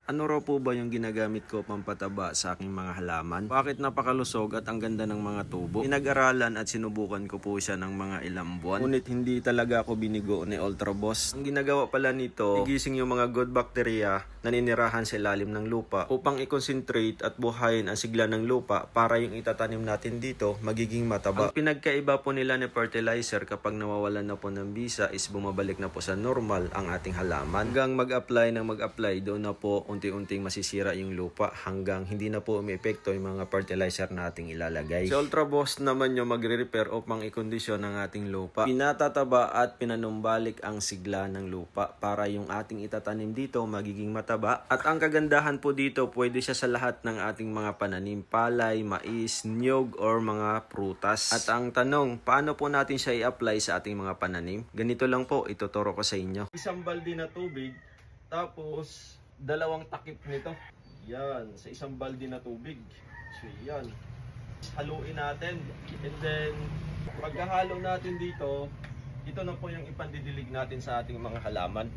Ano raw po ba yung ginagamit ko pampataba sa aking mga halaman? Bakit napakalusog at ang ganda ng mga tubo? Pinag-aralan at sinubukan ko po siya ng mga ilang buwan. Ngunit hindi talaga ako binigo ni Ultra Boss. Ang ginagawa pala nito, igising yung mga good bacteria na ninirahan sa ilalim ng lupa upang i-concentrate at buhayin ang sigla ng lupa para yung itatanim natin dito magiging mataba. Ang pinagkaiba po nila ni fertilizer kapag nawawalan na po ng bisa is bumabalik na po sa normal ang ating halaman. Hanggang mag-apply doon na po unti-unting masisira yung lupa hanggang hindi na po umiepekto yung mga fertilizer nating ilalagay. Si Ultra Boss naman yung magre-repair upang i-kondisyon ng ating lupa. Pinatataba at pinanumbalik ang sigla ng lupa para yung ating itatanim dito magiging mataba. At ang kagandahan po dito, pwede siya sa lahat ng ating mga pananim, palay, mais, niyog, or mga prutas. At ang tanong, paano po natin siya i-apply sa ating mga pananim? Ganito lang po, ituturo ko sa inyo. Isang balde na tubig, tapos dalawang takip nito. Yan, sa isang balde na tubig. So yan. Haluin natin. And then, pagkahalo natin dito, ito na po yung ipandidilig natin sa ating mga halaman.